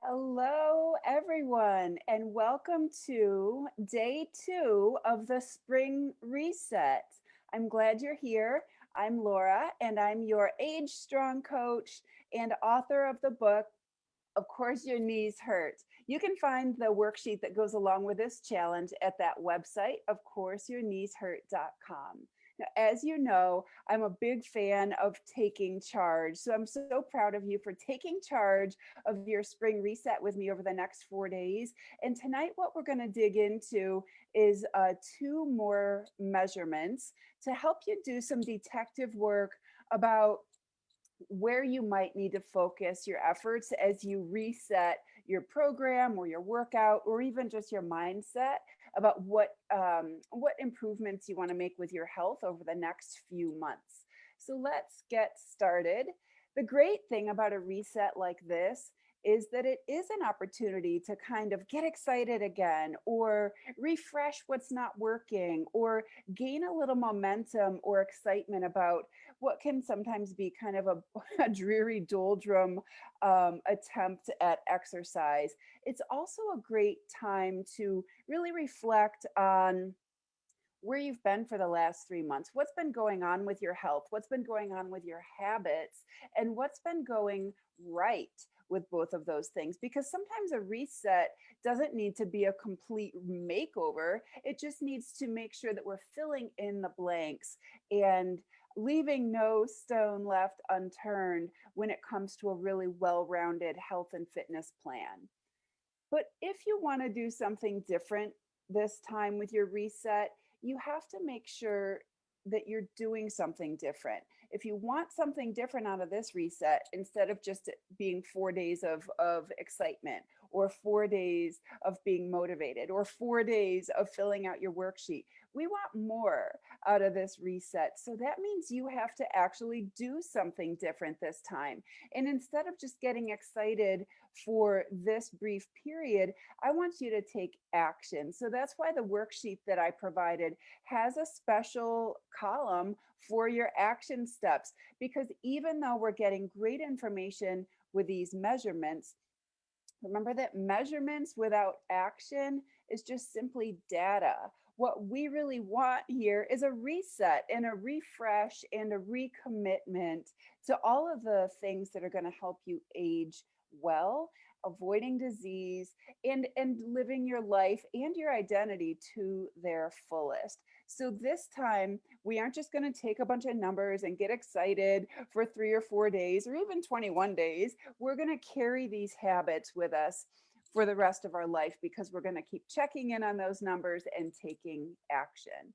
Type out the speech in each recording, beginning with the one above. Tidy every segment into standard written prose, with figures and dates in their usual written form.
Hello, everyone, and welcome to day 2 of the spring reset. I'm glad you're here. I'm Laura, and I'm your age strong coach and author of the book, Of Course Your Knees Hurt. You can find the worksheet that goes along with this challenge at that website, ofcourseyourkneeshurt.com. Now, as you know, I'm a big fan of taking charge. So I'm so proud of you for taking charge of your spring reset with me over the next 4 days. And tonight, what we're going to dig into is two more measurements to help you do some detective work about where you might need to focus your efforts as you reset your program or your workout or even just your mindset about what improvements you want to make with your health over the next few months. So let's get started. The great thing about a reset like this is that it is an opportunity to kind of get excited again or refresh what's not working or gain a little momentum or excitement about what can sometimes be kind of a dreary doldrum attempt at exercise. It's also a great time to really reflect on where you've been for the last 3 months. What's been going on with your health? What's been going on with your habits? And what's been going right with both of those things? Because sometimes a reset doesn't need to be a complete makeover. It just needs to make sure that we're filling in the blanks and leaving no stone left unturned when it comes to a really well rounded health and fitness plan. But if you want to do something different this time with your reset, you have to make sure that you're doing something different. If you want something different out of this reset, instead of just it being 4 days of excitement or 4 days of being motivated or 4 days of filling out your worksheet, we want more out of this reset. So that means you have to actually do something different this time. And instead of just getting excited for this brief period, I want you to take action. So that's why the worksheet that I provided has a special column for your action steps. Because even though we're getting great information with these measurements, remember that measurements without action is just simply data. What we really want here is a reset and a refresh and a recommitment to all of the things that are going to help you age well, avoiding disease, and living your life and your identity to their fullest. So this time, we aren't just going to take a bunch of numbers and get excited for 3 or 4 days or even 21 days. We're going to carry these habits with us for the rest of our life because we're going to keep checking in on those numbers and taking action.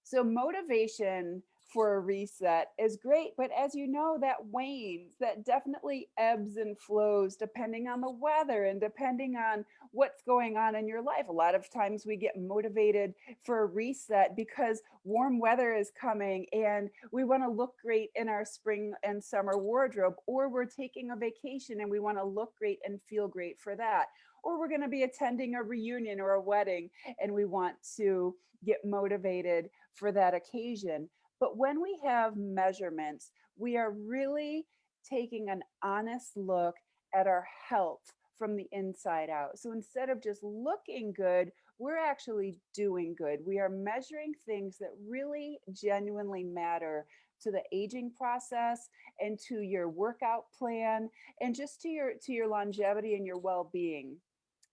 So motivation for a reset is great, but as you know, that wanes, that definitely ebbs and flows depending on the weather and depending on what's going on in your life. A lot of times we get motivated for a reset because warm weather is coming and we want to look great in our spring and summer wardrobe, or we're taking a vacation and we want to look great and feel great for that. Or we're going to be attending a reunion or a wedding and we want to get motivated for that occasion. But when we have measurements, we are really taking an honest look at our health from the inside out. So instead of just looking good, we're actually doing good. We are measuring things that really genuinely matter to the aging process and to your workout plan and just to your longevity and your well-being.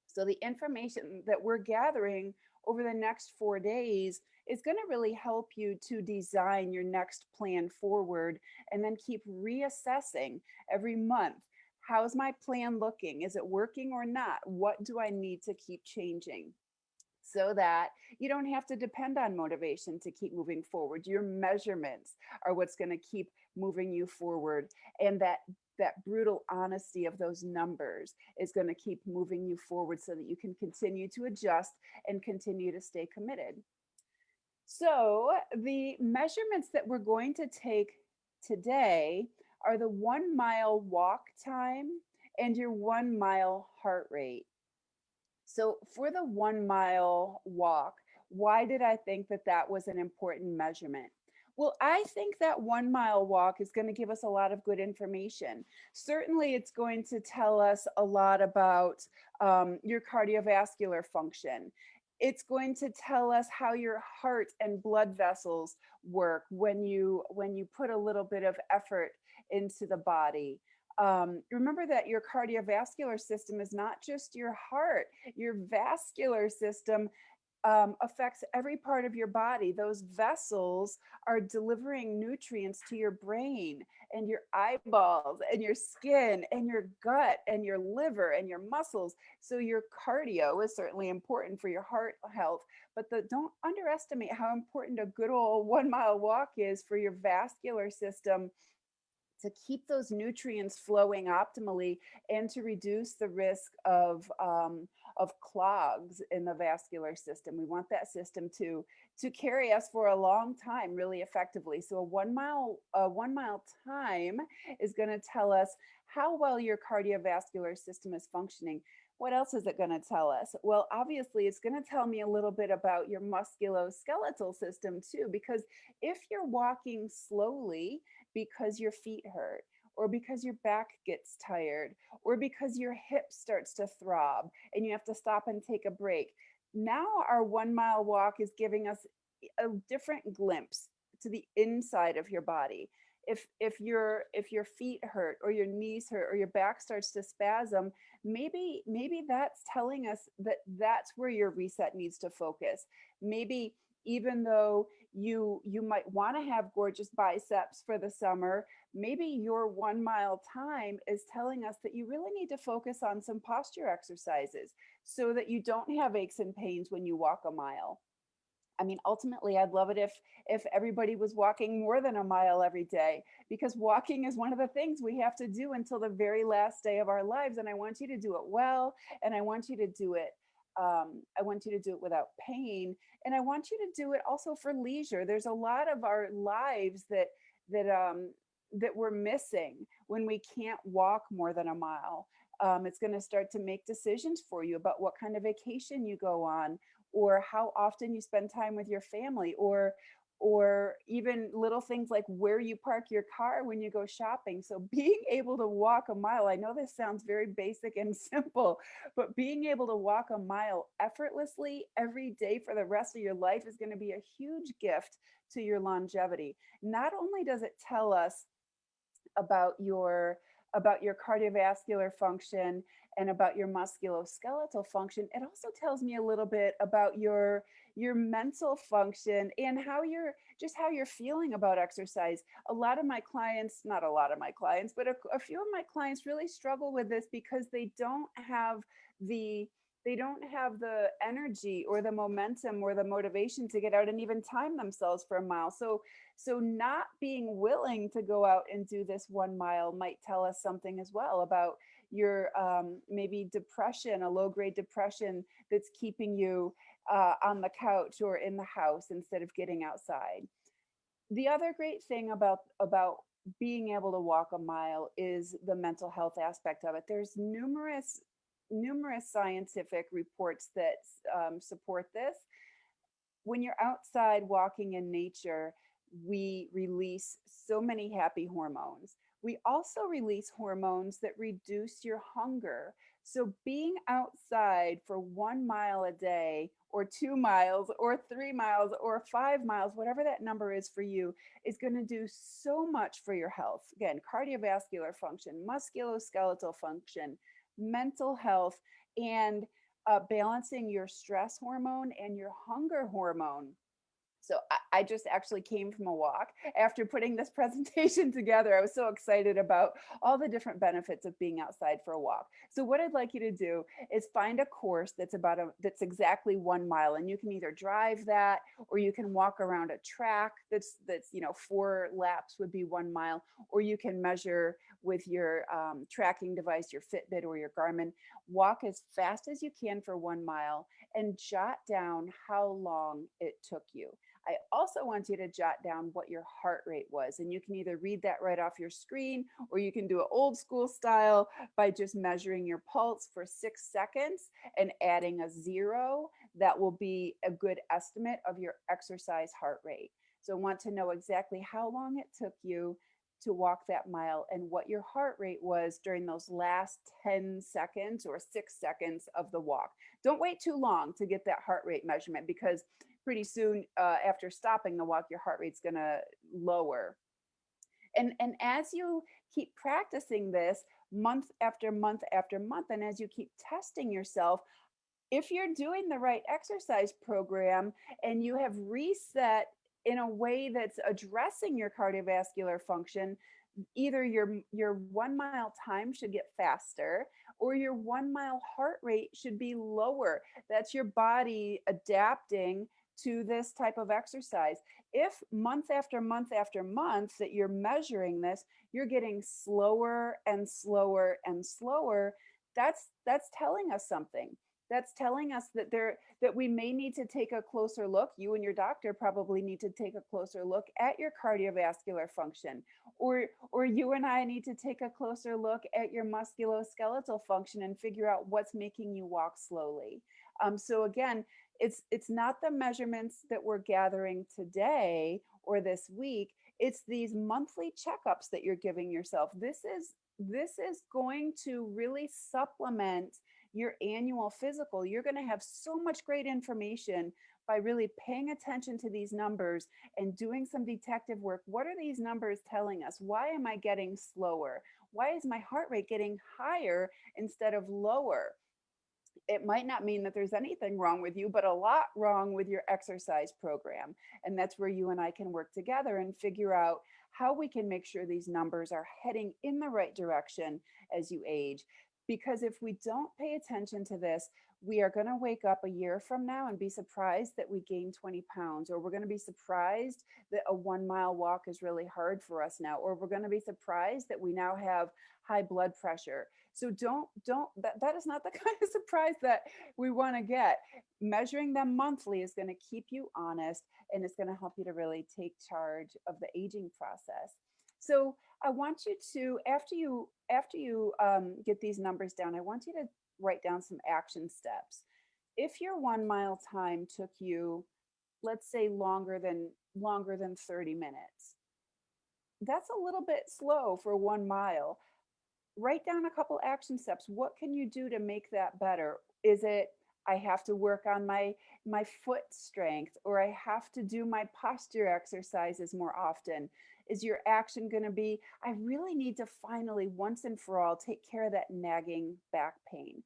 So the information that we're gathering over the next 4 days is going to really help you to design your next plan forward and then keep reassessing every month. How's my plan looking? Is it working or not? What do I need to keep changing? So that you don't have to depend on motivation to keep moving forward. Your measurements are what's going to keep moving you forward. And that brutal honesty of those numbers is going to keep moving you forward so that you can continue to adjust and continue to stay committed. So, the measurements that we're going to take today are the 1 mile walk time and your 1 mile heart rate. So, for the 1 mile walk, why did I think that that was an important measurement? Well, I think that 1 mile walk is going to give us a lot of good information. Certainly, it's going to tell us a lot about your cardiovascular function. It's going to tell us how your heart and blood vessels work when you put a little bit of effort into the body. Remember that your cardiovascular system is not just your heart. Your vascular system affects every part of your body. Those vessels are delivering nutrients to your brain and your eyeballs and your skin and your gut and your liver and your muscles. So your cardio is certainly important for your heart health, but don't underestimate how important a good old 1 mile walk is for your vascular system to keep those nutrients flowing optimally and to reduce the risk of clogs in the vascular system. We want that system to carry us for a long time really effectively. So a 1 mile time is going to tell us how well your cardiovascular system is functioning. What else is it going to tell us? Well, obviously, it's going to tell me a little bit about your musculoskeletal system too, because if you're walking slowly, because your feet hurt, or because your back gets tired, or because your hip starts to throb and you have to stop and take a break. Now, our 1 mile walk is giving us a different glimpse to the inside of your body. If your feet hurt or your knees hurt or your back starts to spasm, maybe that's telling us that that's where your reset needs to focus. Maybe even though you might want to have gorgeous biceps for the summer, maybe your 1 mile time is telling us that you really need to focus on some posture exercises so that you don't have aches and pains when you walk a mile. I mean, ultimately, I'd love it if everybody was walking more than a mile every day, because walking is one of the things we have to do until the very last day of our lives. And I want you to do it well, and I want you to do it. I want you to do it without pain, and I want you to do it also for leisure. There's a lot of our lives that we're missing when we can't walk more than a mile. It's going to start to make decisions for you about what kind of vacation you go on, or how often you spend time with your family, or even little things like where you park your car when you go shopping. So being able to walk a mile, I know this sounds very basic and simple, but being able to walk a mile effortlessly every day for the rest of your life is going to be a huge gift to your longevity. Not only does it tell us about your cardiovascular function and about your musculoskeletal function, it also tells me a little bit about your mental function and how you're feeling about exercise. A lot of my clients, not a lot of my clients, but a few of my clients really struggle with this because the they don't have the energy or the momentum or the motivation to get out and even time themselves for a mile. So not being willing to go out and do this 1 mile might tell us something as well about your maybe depression, a low grade depression that's keeping you on the couch or in the house instead of getting outside. The other great thing about being able to walk a mile is the mental health aspect of it. There's numerous scientific reports that support this. When you're outside walking in nature, we release so many happy hormones. We also release hormones that reduce your hunger. So, being outside for 1 mile a day, or 2 miles, or 3 miles, or 5 miles, whatever that number is for you, is going to do so much for your health. Again, cardiovascular function, musculoskeletal function, mental health, and balancing your stress hormone and your hunger hormone. So I just actually came from a walk after putting this presentation together. I was so excited about all the different benefits of being outside for a walk. So what I'd like you to do is find a course that's exactly 1 mile, and you can either drive that or you can walk around a track that's 4 laps would be 1 mile, or you can measure with your tracking device, your Fitbit or your Garmin. Walk as fast as you can for 1 mile and jot down how long it took you. I also want you to jot down what your heart rate was. And you can either read that right off your screen, or you can do it old school style by just measuring your pulse for 6 seconds and adding a 0. That will be a good estimate of your exercise heart rate. So I want to know exactly how long it took you to walk that mile and what your heart rate was during those last 10 seconds or 6 seconds of the walk. Don't wait too long to get that heart rate measurement because pretty soon after stopping the walk, your heart rate's going to lower. And as you keep practicing this month after month after month, and as you keep testing yourself, if you're doing the right exercise program and you have reset in a way that's addressing your cardiovascular function, either your 1 mile time should get faster or your 1 mile heart rate should be lower. That's your body adapting to this type of exercise. If month after month after month that you're measuring this, you're getting slower and slower and slower, that's telling us something. That's telling us that we may need to take a closer look. You and your doctor probably need to take a closer look at your cardiovascular function, or you and I need to take a closer look at your musculoskeletal function and figure out what's making you walk slowly. So again, it's not the measurements that we're gathering today or this week. It's these monthly checkups that you're giving yourself. This is going to really supplement your annual physical. You're going to have so much great information by really paying attention to these numbers and doing some detective work. What are these numbers telling us? Why am I getting slower? Why is my heart rate getting higher instead of lower? It might not mean that there's anything wrong with you, but a lot wrong with your exercise program. And that's where you and I can work together and figure out how we can make sure these numbers are heading in the right direction as you age. Because if we don't pay attention to this, we are going to wake up a year from now and be surprised that we gained 20 pounds, or we're going to be surprised that a 1 mile walk is really hard for us now, or we're going to be surprised that we now have high blood pressure. So that is not the kind of surprise that we want to get. Measuring them monthly is going to keep you honest, and it's going to help you to really take charge of the aging process. So I want you to, after you get these numbers down, I want you to write down some action steps. If your 1 mile time took you, let's say longer than 30 minutes, that's a little bit slow for 1 mile. Write down a couple action steps. What can you do to make that better? Is it I have to work on my foot strength, or I have to do my posture exercises more often? Is your action going to be I really need to finally once and for all take care of that nagging back pain?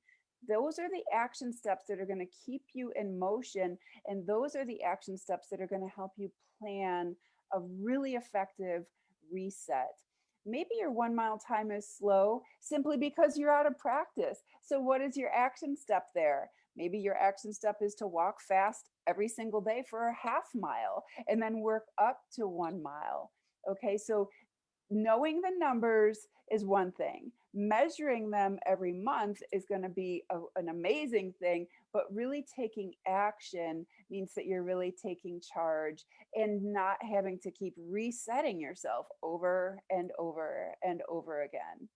Those are the action steps that are going to keep you in motion, and those are the action steps that are going to help you plan a really effective reset. Maybe your 1 mile time is slow simply because you're out of practice. So, what is your action step there? Maybe your action step is to walk fast every single day for a half mile and then work up to 1 mile. Okay, so knowing the numbers is one thing. Measuring them every month is going to be an amazing thing, but really taking action means that you're really taking charge and not having to keep resetting yourself over and over and over again.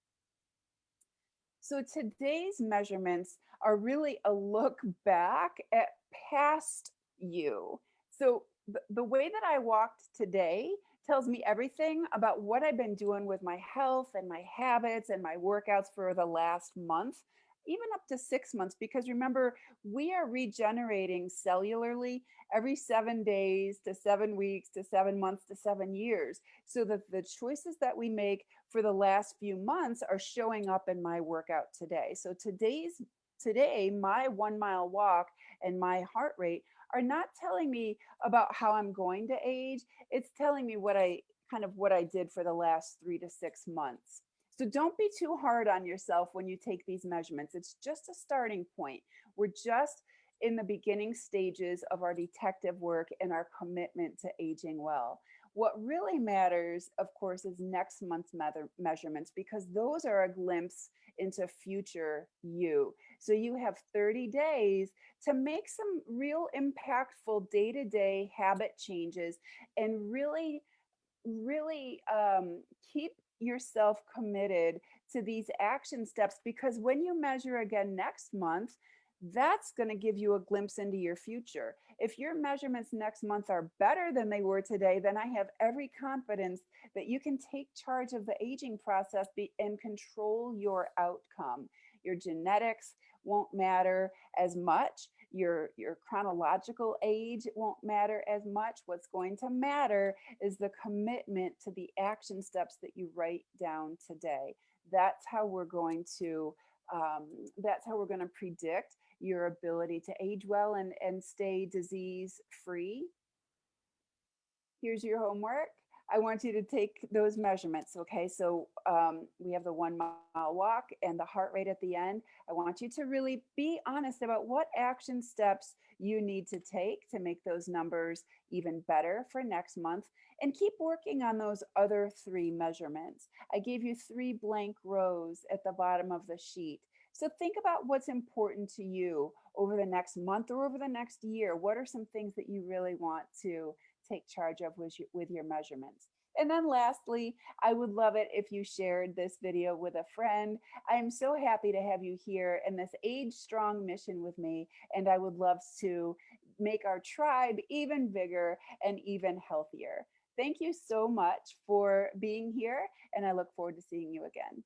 So today's measurements are really a look back at past you. So the way that I walked today tells me everything about what I've been doing with my health and my habits and my workouts for the last month, even up to 6 months. Because remember, we are regenerating cellularly every 7 days to 7 weeks to 7 months to 7 years. So that the choices that we make for the last few months are showing up in my workout today. So today, my 1 mile walk and my heart rate are not telling me about how I'm going to age. It's telling me what I did for the last 3 to 6 months. So don't be too hard on yourself when you take these measurements. It's just a starting point. We're just in the beginning stages of our detective work and our commitment to aging well. What really matters, of course, is next month's measurements, because those are a glimpse into future you. So you have 30 days to make some real impactful day-to-day habit changes and really keep yourself committed to these action steps, because when you measure again next month, That's going to give you a glimpse into your future. If your measurements next month are better than they were today, then I have every confidence that you can take charge of the aging process and control your outcome. Your genetics won't matter as much. Your chronological age won't matter as much. What's going to matter is the commitment to the action steps that you write down today. That's how we're going to that's how we're going to predict your ability to age well and stay disease free. Here's your homework. I want you to take those measurements. Okay, so we have the 1 mile walk and the heart rate at the end. I want you to really be honest about what action steps you need to take to make those numbers even better for next month, and keep working on those other 3 measurements. I gave you 3 blank rows at the bottom of the sheet. So think about what's important to you over the next month or over the next year. What are some things that you really want to take charge of with your measurements? And then lastly, I would love it if you shared this video with a friend. I am so happy to have you here in this Age Strong mission with me, and I would love to make our tribe even bigger and even healthier. Thank you so much for being here, and I look forward to seeing you again.